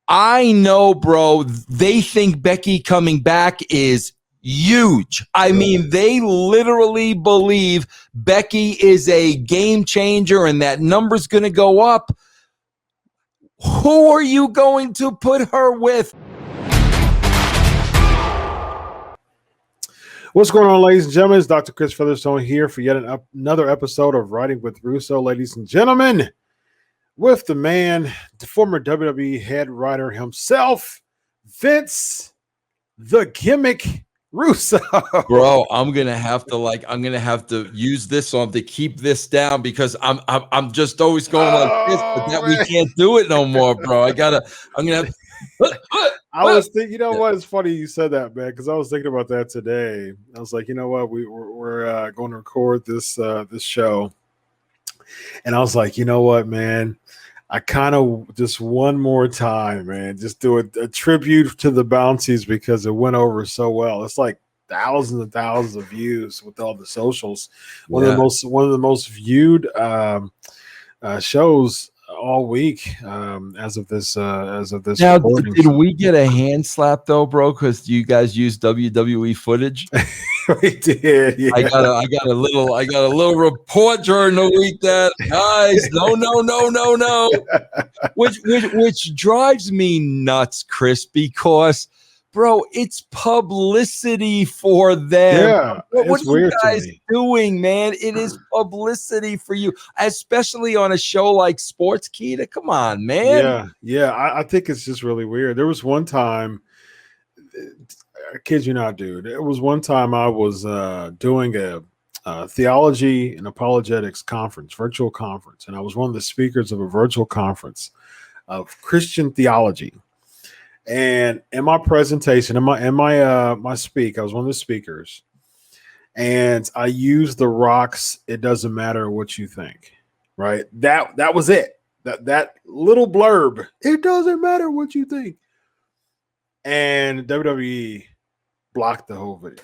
I know, bro, they think Becky coming back is huge. I mean, they literally believe Becky is a game changer and that number's going to go up. Who are you going to put her with? What's going on, ladies and gentlemen? It's Dr. Chris Featherstone here for yet another episode of Writing with Russo. Ladies and gentlemen, with the man, the former WWE head writer himself, Vince the Gimmick Russo. Bro, I'm gonna have to use this on to keep this down because I'm just always going like this, but that we can't do it no more, bro. I'm gonna have I was thinking, you know what? It's funny you said that, man, because I was thinking about that today. I was like, you know what? We're going to record this show, and I was like, you know what, man? I kind of just one more time, man, just do a tribute to the Bounties because it went over so well. It's like thousands and thousands of views with all the socials. One of the most viewed shows all week as of this. Now, did we get a hand slap though, bro? Because you guys use WWE footage. We did. Yeah. I got a little report during the week that guys, no. Which drives me nuts, Chris, because bro, it's publicity for them. Yeah, what are you guys doing, man? It is publicity for you, especially on a show like Sportskeeda. Come on, man. Yeah. I think it's just really weird. There was one time, I kid you not, dude. It was one time I was doing a theology and apologetics conference, virtual conference, and I was one of the speakers of a virtual conference of Christian theology. And in my presentation, my speak, I was one of the speakers, and I used the Rock's "It doesn't matter what you think," right? That was it. That little blurb. It doesn't matter what you think. And WWE blocked the whole video.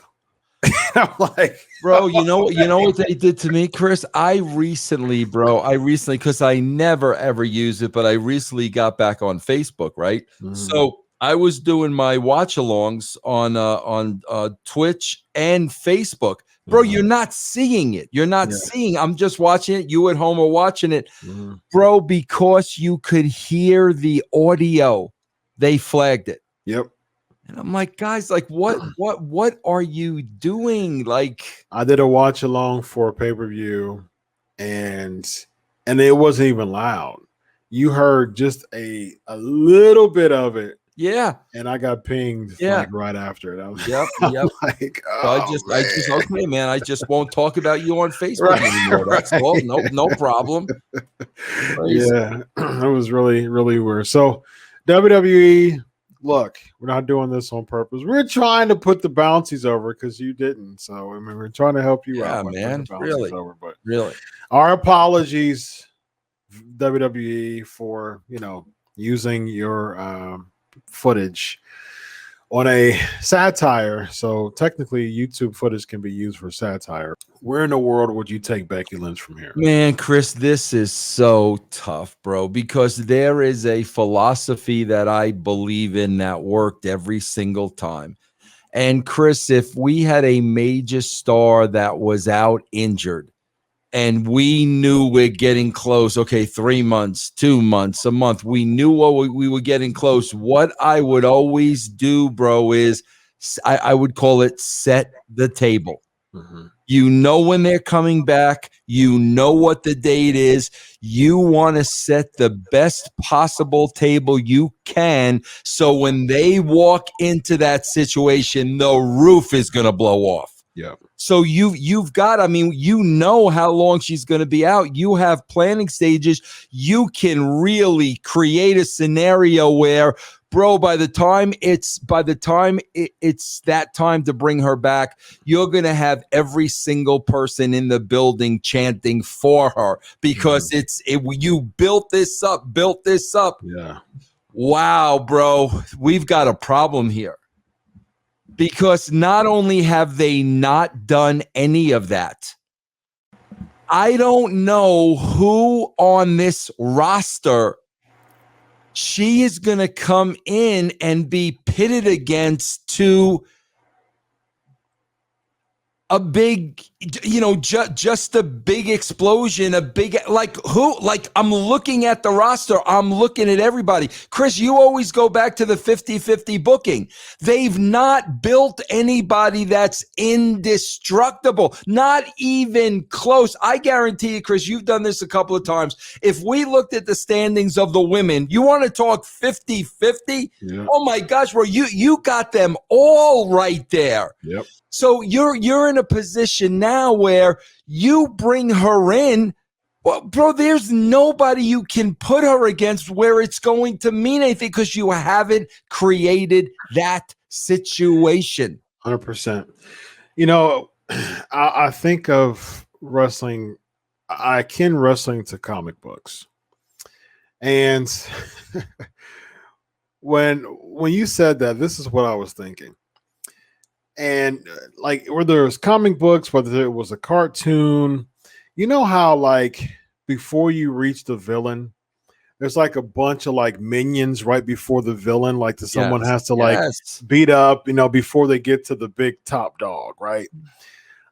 I'm like, bro, you know what they did to me, Chris? I recently, because I never ever use it, but I recently got back on Facebook, right? Mm-hmm. So I was doing my watch-alongs on Twitch and Facebook. Bro, you're not seeing it. You're not seeing. I'm just watching it. You at home are watching it. Mm-hmm. Bro, because you could hear the audio, they flagged it. Yep. And I'm like, guys, like what are you doing? Like, I did a watch along for a pay-per-view and it wasn't even loud. You heard just a little bit of it. Yeah. And I got pinged like right after it. I was yep. like, so I just okay, man. I just won't talk about you on Facebook anymore. That's all. No problem. Yeah. It was really, really weird. So WWE, look, we're not doing this on purpose. We're trying to put the Bounties over because you didn't. So I mean, we're trying to help you out. Man. Really over, but really, our apologies, WWE, for using your footage on a satire. So technically, YouTube footage can be used for satire. Where in the world would you take Becky Lynch from here? Man, Chris, this is so tough, bro, because there is a philosophy that I believe in that worked every single time. And Chris, if we had a major star that was out injured and we knew we're getting close, okay, 3 months, 2 months, a month, we knew we were getting close. What I would always do, bro, is I would call it set the table. Mm-hmm. You know when they're coming back. You know what the date is. You want to set the best possible table you can so when they walk into that situation, the roof is going to blow off. Yeah. So you've got, I mean, you know how long she's going to be out. You have planning stages. You can really create a scenario where, bro, by the time it's that time to bring her back, you're going to have every single person in the building chanting for her because you built this up. Yeah. Wow, bro, we've got a problem here. Because not only have they not done any of that, I don't know who on this roster she is going to come in and be pitted against two a big, just a big explosion, a big, like who, like I'm looking at the roster. I'm looking at everybody. Chris, you always go back to the 50-50 booking. They've not built anybody that's indestructible, not even close. I guarantee you, Chris, you've done this a couple of times. If we looked at the standings of the women, you want to talk 50-50? Yeah. Oh my gosh, bro, you got them all right there. Yep. So you're in a position now where you bring her in. Well, bro, there's nobody you can put her against where it's going to mean anything because you haven't created that situation. 100%. I think of wrestling. I akin wrestling to comic books. And when you said that, this is what I was thinking. And like whether it was comic books, whether it was a cartoon, you know how like before you reach the villain, there's like a bunch of like minions right before the villain, like someone has to like beat up, before they get to the big top dog, right?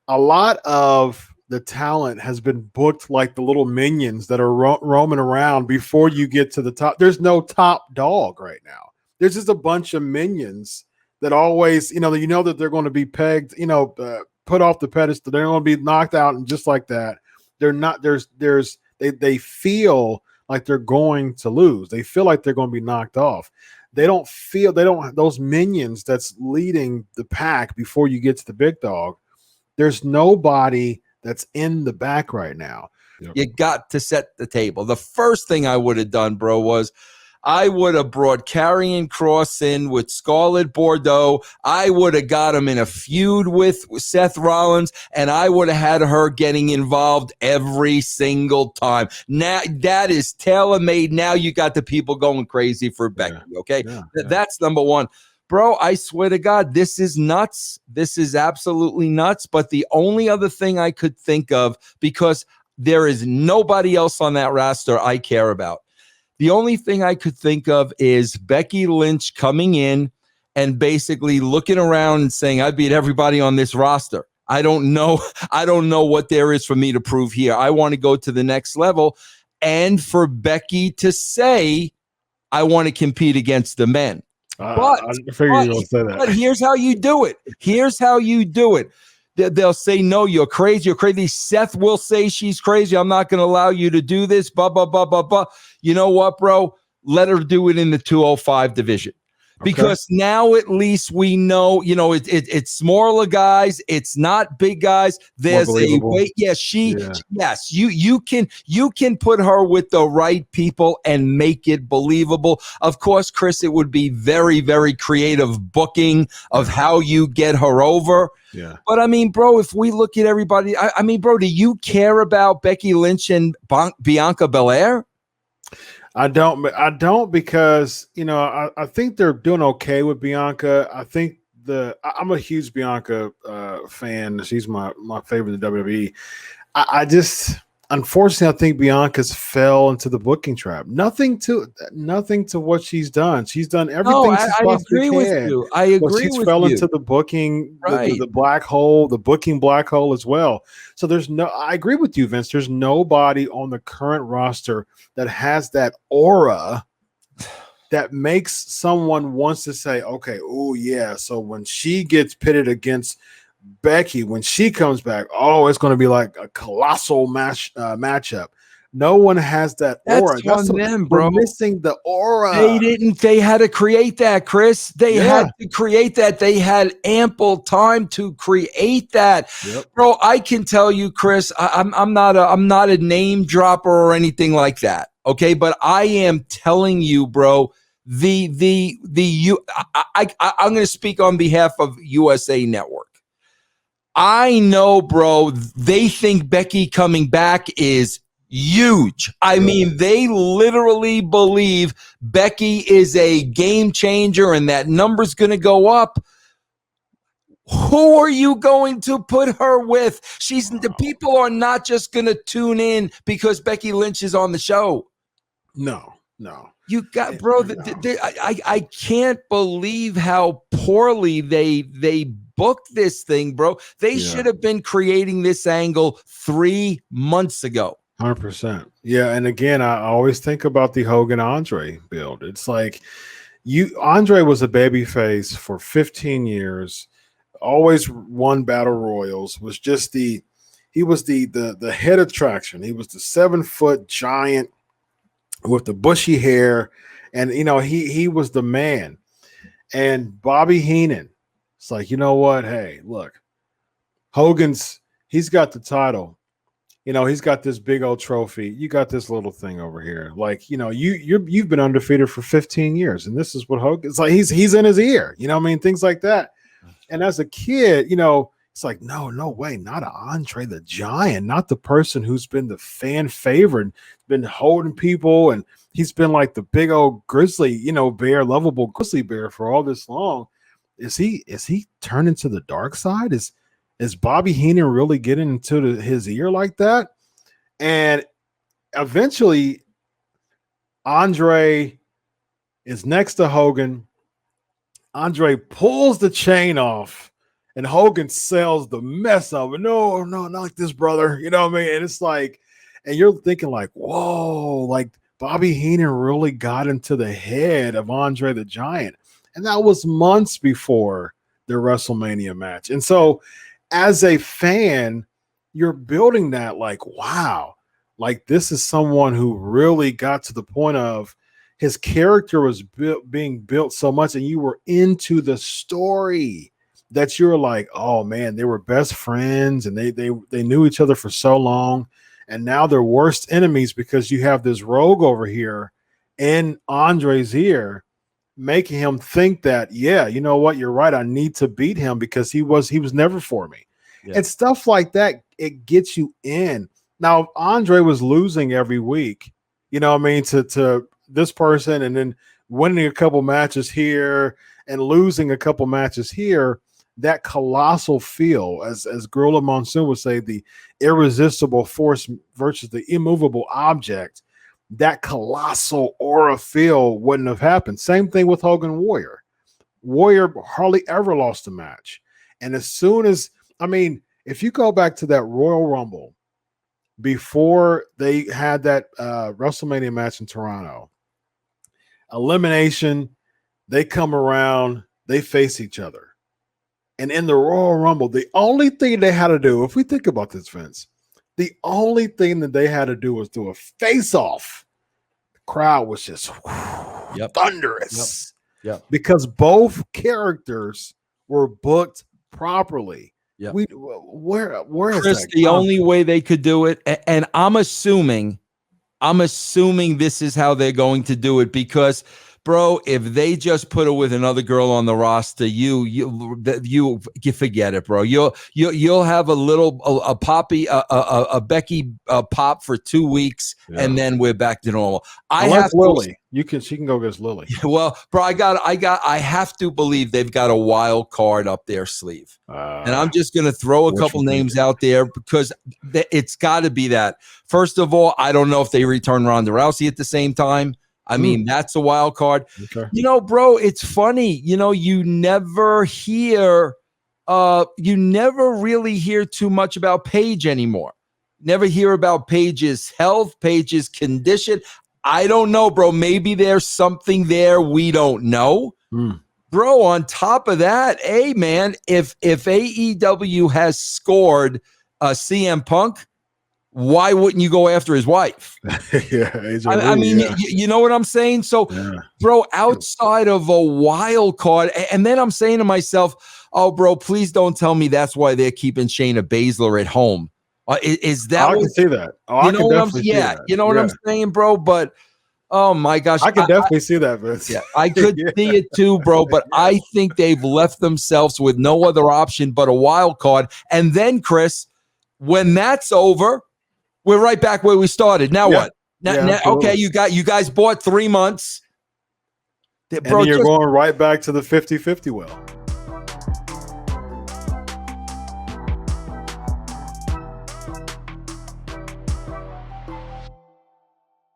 A lot of the talent has been booked like the little minions that are roaming around before you get to the top. There's no top dog right now. There's just a bunch of minions that always, that they're going to be pegged, put off the pedestal. They're going to be knocked out, and just like that, they're not. They feel like they're going to lose. They feel like they're going to be knocked off. Those minions that's leading the pack before you get to the big dog. There's nobody that's in the back right now. Yep. You got to set the table. The first thing I would have done, bro, was I would have brought Karrion Kross in with Scarlett Bordeaux. I would have got him in a feud with Seth Rollins, and I would have had her getting involved every single time. Now that is tailor-made. Now you got the people going crazy for Becky, okay? Yeah. That's number one. Bro, I swear to God, this is nuts. This is absolutely nuts. But the only other thing I could think of, because there is nobody else on that roster I care about, the only thing I could think of is Becky Lynch coming in and basically looking around and saying, I beat everybody on this roster. I don't know what there is for me to prove here. I want to go to the next level. And for Becky to say, I want to compete against the men. I figured you were going to say that. But here's how you do it. Here's how you do it. They'll say, no, you're crazy. You're crazy. Seth will say she's crazy. I'm not going to allow you to do this. Blah, blah, blah, blah, blah. You know what, bro? Let her do it in the 205 division. Because now at least we know, it's smaller guys. It's not big guys. There's a way. Yes, yes, you can put her with the right people and make it believable. Of course, Chris, it would be very, very creative booking of how you get her over. Yeah. But I mean, bro, if we look at everybody, I mean, bro, do you care about Becky Lynch and Bianca Belair? I don't because, I think they're doing okay with Bianca. I think I'm a huge Bianca fan. She's my favorite in the WWE. Unfortunately, I think Bianca's fell into the booking trap. Nothing to what she's done. She's done everything. I agree with you. I agree with you. She's fell into the booking, the black hole, the booking black hole as well. So I agree with you, Vince. There's nobody on the current roster that has that aura that makes someone wants to say, okay, oh yeah. So when she gets pitted against Becky, when she comes back, it's going to be like a colossal matchup. No one has that aura. That's on them, bro. Missing the aura. They had to create that, Chris. They had to create that. They had ample time to create that. Yep. Bro, I can tell you, Chris, I'm not a name dropper or anything like that. Okay, but I am telling you, bro, I'm going to speak on behalf of USA Network. I know, bro, they think Becky coming back is huge. I mean, they literally believe Becky is a game changer and that number's going to go up. Who are you going to put her with? The people are not just going to tune in because Becky Lynch is on the show. No. You got, bro. I can't believe how poorly they booked this thing, bro. They should have been creating this angle 3 months ago. 100%. Yeah, and again, I always think about the Hogan Andre build. It's like Andre was a babyface for 15 years, always won battle royals. He was the head attraction. He was the 7-foot giant with the bushy hair, and he was the man. And Bobby Heenan, it's like, you know what? Hey, look, he's got the title. He's got this big old trophy. You got this little thing over here. Like, you've been undefeated for 15 years, and this is what Hogan. It's like he's in his ear. Things like that. And as a kid, it's like, no way, not an Andre the Giant, not the person who's been the fan favorite, been holding people, and he's been like the big old grizzly, bear, lovable grizzly bear for all this long. Is he turning to the dark side? Is Bobby Heenan really getting into his ear like that? And eventually, Andre is next to Hogan. Andre pulls the chain off, and Hogan sells the mess of it. No, not like this, brother. You know what I mean? And it's like, and you're thinking like, whoa, like Bobby Heenan really got into the head of Andre the Giant. And that was months before the WrestleMania match. And so as a fan, you're building that like, wow, like this is someone who really got to the point of his character was being built so much, and you were into the story that you're like, oh man, they were best friends, and they knew each other for so long, and now they're worst enemies because you have this rogue over here in Andre's ear, making him think that, yeah, you know what, you're right, I need to beat him because he was never for me. And stuff like that, it gets you in. Now, Andre was losing every week, to this person, and then winning a couple matches here and losing a couple matches here. That colossal feel, as Gorilla Monsoon would say, the irresistible force versus the immovable object, that colossal aura feel wouldn't have happened. Same thing with Hogan Warrior. Warrior hardly ever lost a match. And as soon as, if you go back to that Royal Rumble, before they had that WrestleMania match in Toronto, elimination, they come around, they face each other. And in the Royal Rumble, the only thing they had to do, if we think about this, Vince, the only thing that they had to do was do a face-off. The crowd was just thunderous. Yep. Because both characters were booked properly. Yeah. Where Chris, is that? The only way they could do it, and I'm assuming this is how they're going to do it, because, bro, if they just put her with another girl on the roster, you forget it, bro. You'll have a Becky pop for 2 weeks, and then we're back to normal. Lily. She can go against Lily. Well, bro, I have to believe they've got a wild card up their sleeve, and I'm just gonna throw a couple names out there because it's got to be that. First of all, I don't know if they return Ronda Rousey at the same time. I mean, that's a wild card. Okay. Bro, it's funny. You never really hear too much about Paige anymore. Never hear about Paige's health, Paige's condition. I don't know, bro. Maybe there's something there we don't know. Bro, on top of that, hey, man, if AEW has scored CM Punk, why wouldn't you go after his wife? You know what I'm saying? So, bro, outside of a wild card, and then I'm saying to myself, oh, bro, please don't tell me that's why they're keeping Shayna Baszler at home. Is that? I can see that. You know what I'm saying, bro? But oh my gosh, I can definitely see that, Vince. Yeah, I could see it too, bro. But I think they've left themselves with no other option but a wild card. And then, Chris, when that's over, we're right back where we started. Now what? Okay, you guys bought 3 months. Bro, and you're going right back to the 50-50 well.